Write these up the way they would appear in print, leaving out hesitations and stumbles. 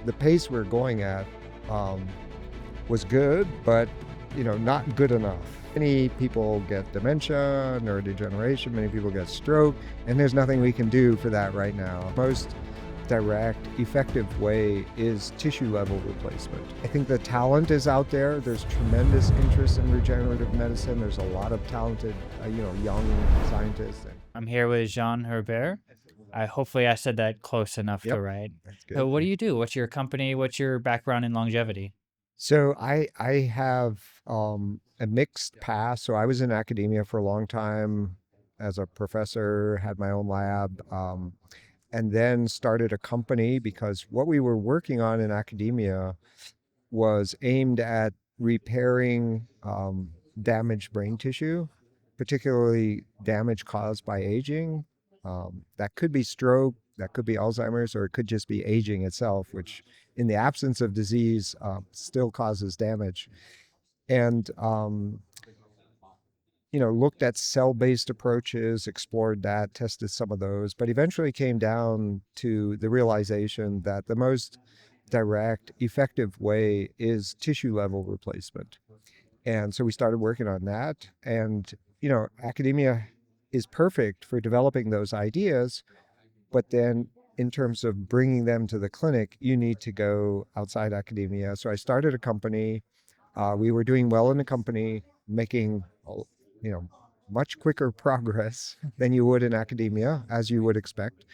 The pace we're going at was good, but not good enough. Many people get dementia, neurodegeneration, many people get stroke, and there's nothing we can do for that right now. Most direct, effective way is tissue level replacement. I think the talent is out there. There's tremendous interest in regenerative medicine. There's a lot of talented, young scientists. I'm here with Herbert. Hopefully I said that close enough Yep, to right. that's good. So what do you do? What's your company? What's your background in longevity? So I have a mixed past. So I was in academia for a long time as a professor, had my own lab, and then started a company because what we were working on in academia was aimed at repairing damaged brain tissue, particularly damage caused by aging. That could be stroke, that could be Alzheimer's, or it could just be aging itself, which in the absence of disease still causes damage. And looked at cell-based approaches, explored that, tested some of those, but eventually came down to the realization that the most direct, effective way is tissue level replacement. And so we started working on that. And, academia is perfect for developing those ideas, but then in terms of bringing them to the clinic, you need to go outside academia. So I started a company. We were doing well in the company, making, much quicker progress than you would in academia, as you would expect.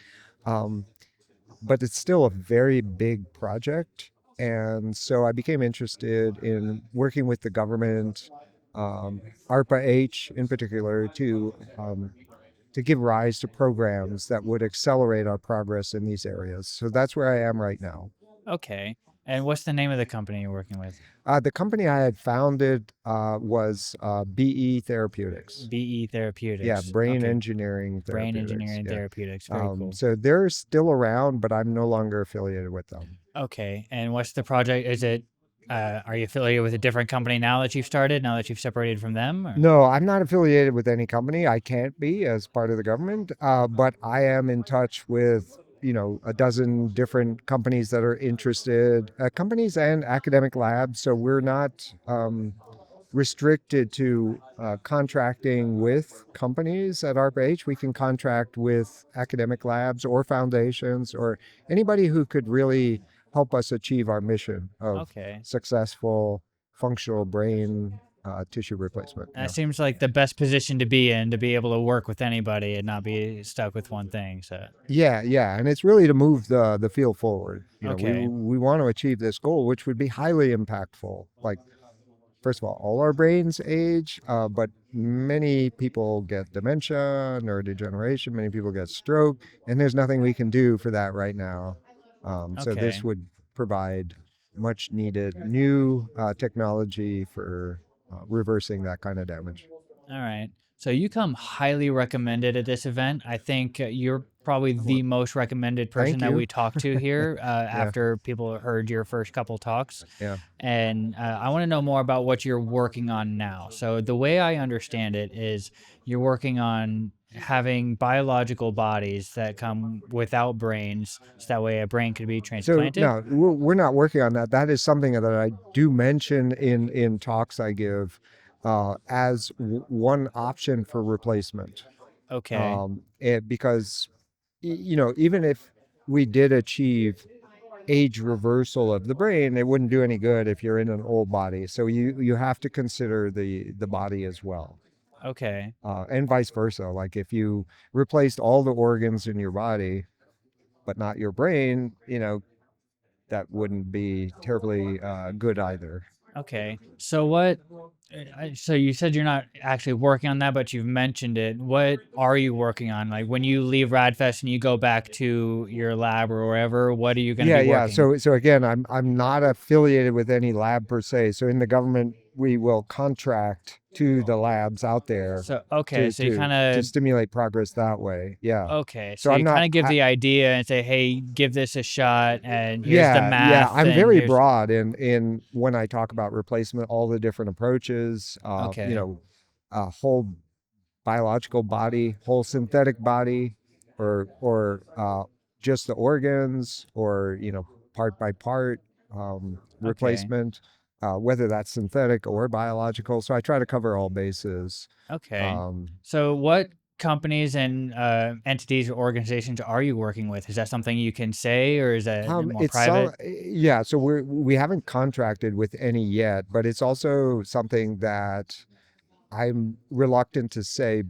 But it's still a very big project. And so I became interested in working with the government, ARPA-H in particular, to give rise to programs that would accelerate our progress in these areas. So that's where I am right now. Okay. And what's the name of the company you're working with? The company I had founded was BE Therapeutics. BE Therapeutics. Yeah, brain Okay. engineering Brain therapeutics. engineering Yeah. therapeutics. Very cool. So they're still around, but I'm no longer affiliated with them. Okay. And what's the project? Is it, are you affiliated with a different company now that you've started, now that you've separated from them? Or? No, I'm not affiliated with any company. I can't be as part of the government, but I am in touch with a dozen different companies that are interested, companies and academic labs. So we're not restricted to contracting with companies at ARPA-H. We can contract with academic labs or foundations or anybody who could really help us achieve our mission of successful functional brain tissue replacement. That seems like the best position to be in, to be able to work with anybody and not be stuck with one thing. So yeah, and it's really to move the field forward. Okay. We want to achieve this goal, which would be highly impactful. Like, first of all our brains age, but many people get dementia, neurodegeneration, many people get stroke, and there's nothing we can do for that right now. So this would provide much needed new technology for reversing that kind of damage. All right. So you come highly recommended at this event. I think you're probably the most recommended person Thank that you. we talked to here Yeah. after people heard your first couple talks. Yeah. And I want to know more about what you're working on now. So the way I understand it is you're working on having biological bodies that come without brains, so that way a brain could be So transplanted. no, we're not working on that. That is something that I do mention in talks I give as one option for replacement. Okay. Because even if we did achieve age reversal of the brain, it wouldn't do any good if you're in an old body. So you have to consider the body as well. Okay. And vice versa. Like if you replaced all the organs in your body, but not your brain, that wouldn't be terribly good either. Okay. So what? So you said you're not actually working on that, but you've mentioned it. What are you working on? Like when you leave Radfest and you go back to your lab or wherever, what are you going to be working? So again, I'm not affiliated with any lab per se. So in the government, we will contract to the labs out there. So okay, so you kind to of stimulate progress that way. Yeah. okay, So so I'm you not. kind of give the idea and say, hey, give this a shot, and here's the Yeah. math. I'm and very here's- broad in when I talk about replacement, all the different approaches. Okay. A whole biological body, whole synthetic body, or just the organs, or part by part Okay. replacement, whether that's synthetic or biological. So I try to cover all bases. Okay. Um, So what companies and entities or organizations are you working with? Is that something you can say, or is that more it's so private? yeah. So we haven't contracted with any yet, but it's also something that I'm reluctant to say,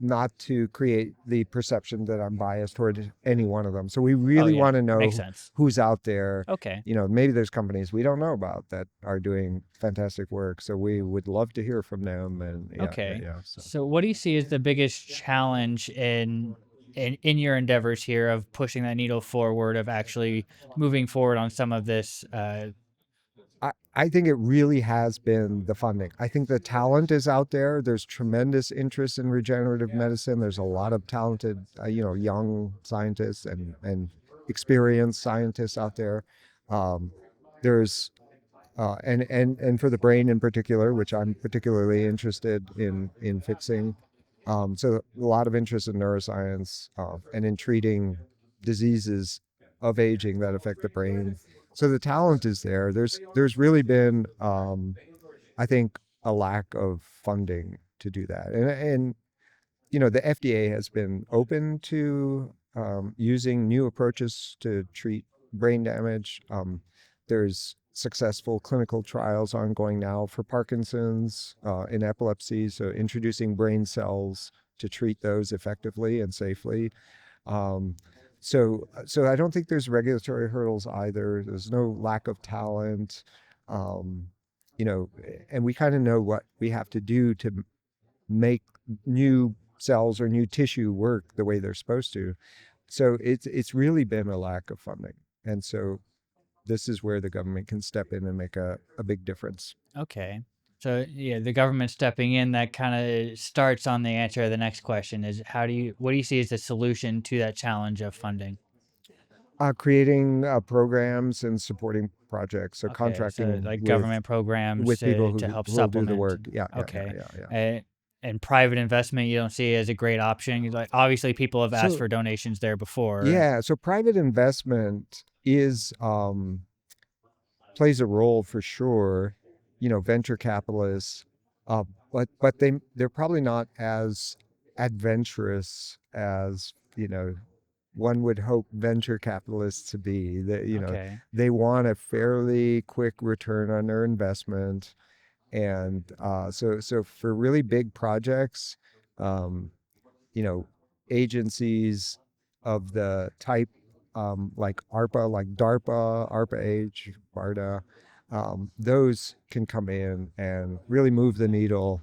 not to create the perception that I'm biased toward any one of them. So we Oh really yeah, want to makes know sense. who's out there. Okay. Maybe there's companies we don't know about that are doing fantastic work. So we would love to hear from them. And yeah, yeah, Okay. yeah. So So what do you see as the biggest challenge in your endeavors here of pushing that needle forward, of actually moving forward on some of this? I think it really has been the funding. I think the talent is out there. There's tremendous interest in regenerative medicine. There's a lot of talented, young scientists and experienced scientists out there. Um, there's and for the brain in particular, which I'm particularly interested in fixing. So a lot of interest in neuroscience and in treating diseases of aging that affect the brain. So the talent is there. There's really been, I think, a lack of funding to do that, and the FDA has been open to using new approaches to treat brain damage. There's successful clinical trials ongoing now for Parkinson's, in epilepsy, so introducing brain cells to treat those effectively and safely. Um, so I don't think there's regulatory hurdles either. There's no lack of talent. Um, you know, and we kind of know what we have to do to make new cells or new tissue work the way they're supposed to. So it's really been a lack of funding. And so this is where the government can step in and make a big difference. Okay. So yeah, the government stepping in, that kind of starts on the answer of the next question: is what do you see as the solution to that challenge of funding? Creating programs and supporting projects. So Okay, so contracting like with government programs people to help who will do the supplement. work. Yeah, yeah, yeah, Okay, yeah, yeah. uh, and private investment you don't see as a great option. Like obviously, people have asked So for donations there before. yeah, so private investment is plays a role for sure. Venture capitalists, uh, but they're probably not as adventurous as one would hope venture capitalists to be. That Okay, they want a fairly quick return on their investment, and so for really big projects, um, you know, agencies of the type like ARPA, like DARPA, ARPA-H, BARDA, those can come in and really move the needle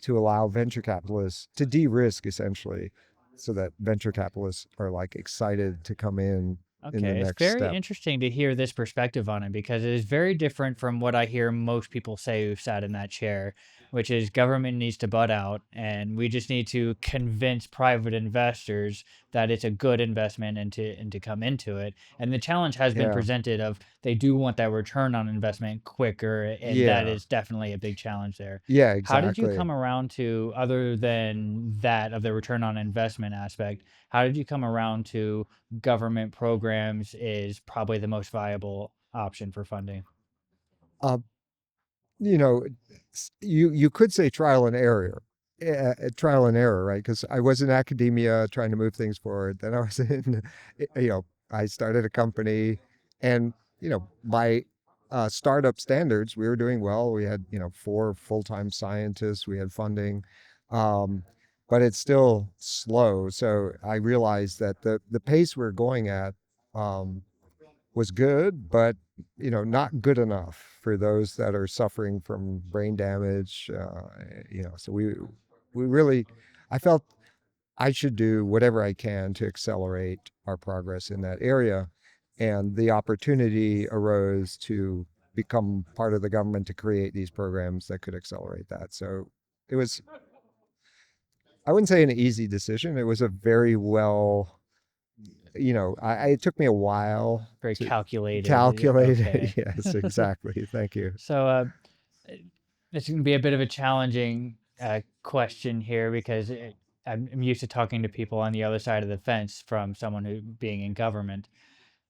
to allow venture capitalists to de-risk essentially, so that venture capitalists are like excited to come in the okay. It's next very step. interesting to hear this perspective on it, because it is very different from what I hear most people say who've sat in that chair, which is government needs to butt out and we just need to convince private investors that it's a good investment and to come into it. And the challenge has been Yeah, presented of they do want that return on investment quicker, and that yeah, is definitely a big challenge there. yeah, How did you exactly. come around to, other than that of the return on investment aspect, how did you come around to government programs is probably the most viable option for funding? uh, you know, you could say trial and error, trial and error, right? Because I was in academia trying to move things forward. Then I was in, I started a company, and by startup standards, we were doing well. We had 4 full-time scientists. We had funding, um, but it's still slow. So I realized that the pace we're going at. Was good, but not good enough for those that are suffering from brain damage. So we really, I felt I should do whatever I can to accelerate our progress in that area, and the opportunity arose to become part of the government to create these programs that could accelerate that. So it was, I wouldn't say an easy decision. It was a very well, it took me a while Very to calculated. calculate it. Okay. Yes, exactly. Thank you. So, this can be a bit of a challenging question here, because I'm used to talking to people on the other side of the fence from someone who being in government.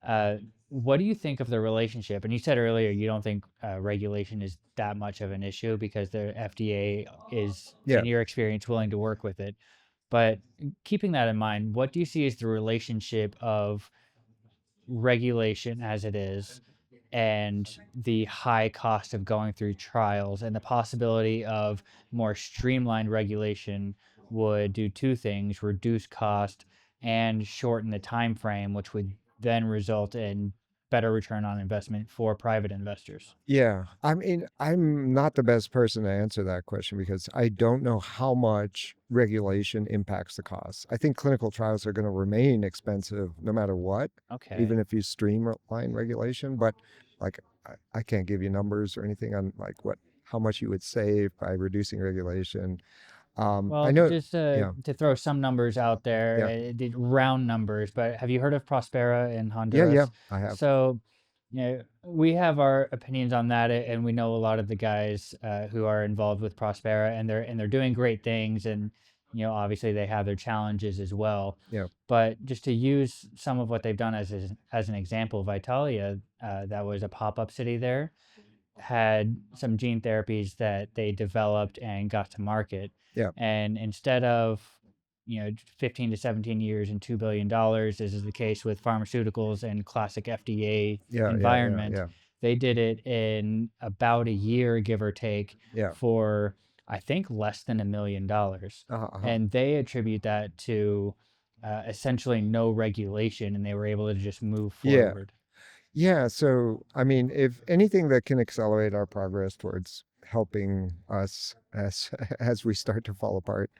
Uh, what do you think of the relationship? And you said earlier you don't think regulation is that much of an issue because the FDA is, Yeah. in your experience, willing to work with it. But keeping that in mind, what do you see as the relationship of regulation as it is and the high cost of going through trials and the possibility of more streamlined regulation would do two things: reduce cost and shorten the time frame, which would then result in better return on investment for private investors? Yeah. I mean, I'm not the best person to answer that question because I don't know how much regulation impacts the costs. I think clinical trials are going to remain expensive no matter what, Okay. even if you streamline regulation. But like, I can't give you numbers or anything on like how much you would save by reducing regulation. I Well, know, just yeah, to throw some numbers out there, yeah, round numbers, but have you heard of Prospera in yeah, Honduras? I have. So, you know, we have our opinions on that, and we know a lot of the guys who are involved with Prospera, and they're doing great things, and obviously they have their challenges as well. Yeah, But just to use some of what they've done as an example, Vitalia, that was a pop-up city there, had some gene therapies that they developed and got to market. yeah, And instead of, 15 to 17 years and $2 billion, as is the case with pharmaceuticals and classic FDA yeah, yeah, yeah, environment, yeah, they did it in about a year, give or take, yeah. for I think less than $1 million. Uh-huh, uh-huh. And they attribute that to essentially no regulation, and they were able to just move Yeah. forward. Yeah, so I mean, if anything that can accelerate our progress towards helping us as as we start to fall apart,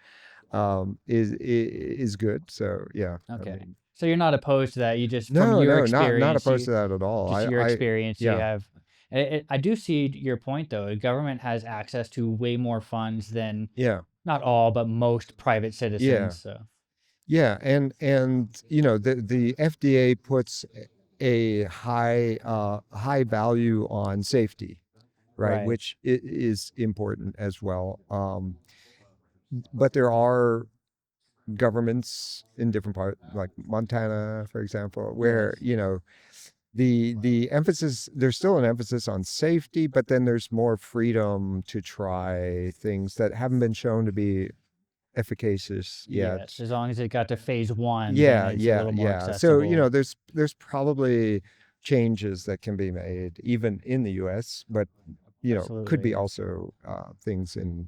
is good. So yeah, I Okay. mean, So you're not opposed to that. You just, from no, your no, not experience, opposed to that at all. just your I experience, you yeah, have. I do see your point though. The government has access to way more funds than yeah, not all, but most private yeah, citizens. So yeah, and the FDA puts a high value on safety, right, right. which is important as well. But there are governments in different parts, like Montana, for example, where Yes. the emphasis there's still an emphasis on safety, but then there's more freedom to try things that haven't been shown to be efficacious Yes. yet. As long as it got to phase 1, then Yeah, it's a yeah, little more yeah. So accessible. there's probably changes that can be made even in the U.S., but could be Absolutely. also things in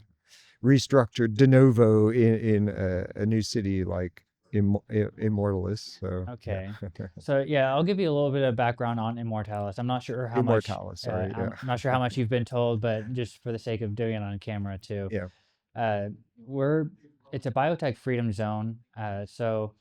restructured de novo in a new city like Immortalis. So yeah, Okay. So yeah, I'll give you a little bit of background on Immortalis. I'm not sure how much Immortalis. Sorry. Yeah, I'm not sure how much you've been told, but just for the sake of doing it on camera too. yeah. Uh, we're It's a biotech freedom zone. So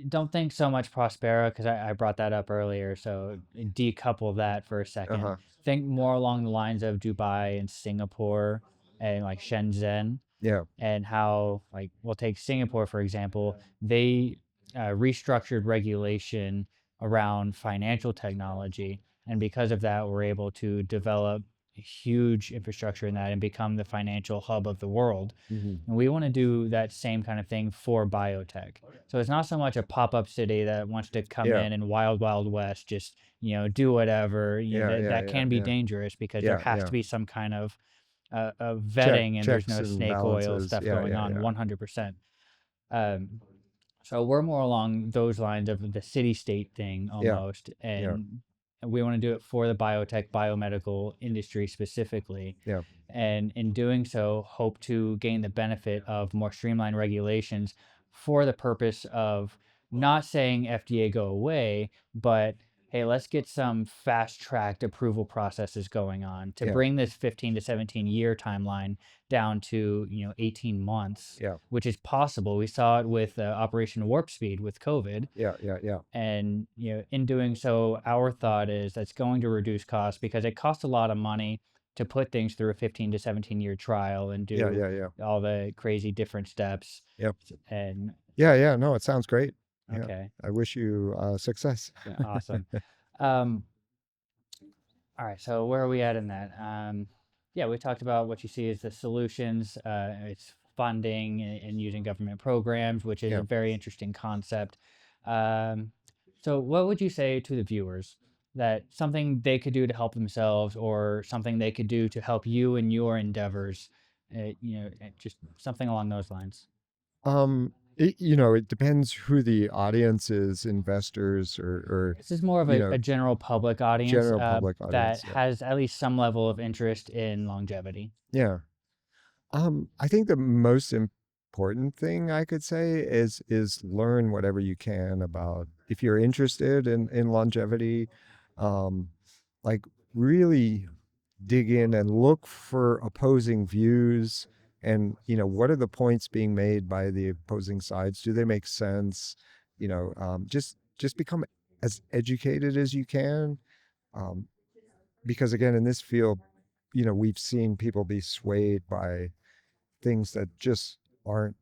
don't think so much Prospera, because I brought that up earlier. So decouple that for a Uh second. huh. Think more along the lines of Dubai and Singapore and like Shenzhen, Yeah. and how, like, we'll take Singapore for example. They restructured regulation around financial technology, and because of that we're able to develop huge infrastructure in that and become the financial hub of the world. Hmm. And we want to do that same kind of thing for biotech. So it's not so much a pop-up city that wants to come Yeah. in and wild west, just do whatever. Yeah. Yeah. That Yeah. can be Yeah. dangerous because there Yeah. has Yeah. to be some kind of vetting, and there's Checks no and snake oil balances. stuff Yeah. going Yeah. on Yeah. 100%. Um, so we're more along those lines of the city state thing Yeah. almost, Yeah. and we want to do it for the biotech biomedical industry specifically. Yeah. And in doing so, hope to gain the benefit of more streamlined regulations for the purpose of not saying FDA go away, but hey, let's get some fast tracked approval processes going on to Yeah. bring this 15 to 17 year timeline down to 18 months, Yeah. which is possible. We saw it with Operation Warp Speed with COVID. Yeah. Yeah. Yeah. And in doing so, our thought is that's going to reduce costs, because it costs a lot of money to put things through a 15 to 17 year trial and Yeah. do Yeah. Yeah. all the crazy different steps. Yeah. And Yeah. Yeah. No, it sounds great. Yeah. okay, I wish you success. yeah, awesome. um all right, so where are we at in that? Yeah, we talked about what you see as the solutions. It's funding and using government programs, which is a Yeah. very interesting concept. Um, So, what would you say to the viewers that something they could do to help themselves, or something they could do to help you in your endeavors? Just something along those lines. It depends who the audience is, investors or This is more of you a know, general public audience general public that audience. Yeah. has at least some level of interest in longevity. Yeah. I think the most important thing I could say is learn whatever you can about if you're interested in longevity, um, like really dig in and look for opposing views and what are the points being made by the opposing sides? Do they make sense? Just become as educated as you can, um, because again in this field, we've seen people be swayed by things that just aren't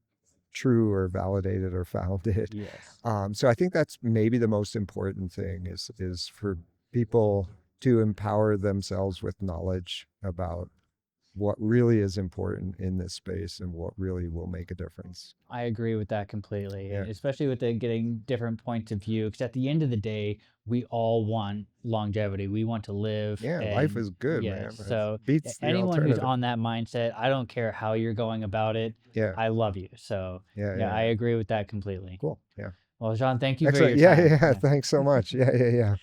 true or validated or founded. Yes. So I think that's maybe the most important thing is for people to empower themselves with knowledge about what really is important in this space and what really will make a difference. I agree with that completely, Yeah. especially with the getting different points of view. Because at the end of the day, we all want longevity. We want to live, Yeah, life and is good, yes. man. It So beats the anyone who's alternative. on that mindset, I don't care how you're going about it. Yeah. I love you. So Yeah, yeah, yeah, I yeah. agree with that completely. Cool. Yeah. Well, John, thank you for Excellent. your Yeah, time. yeah, yeah. Yeah. Thanks so much. Yeah, yeah, yeah.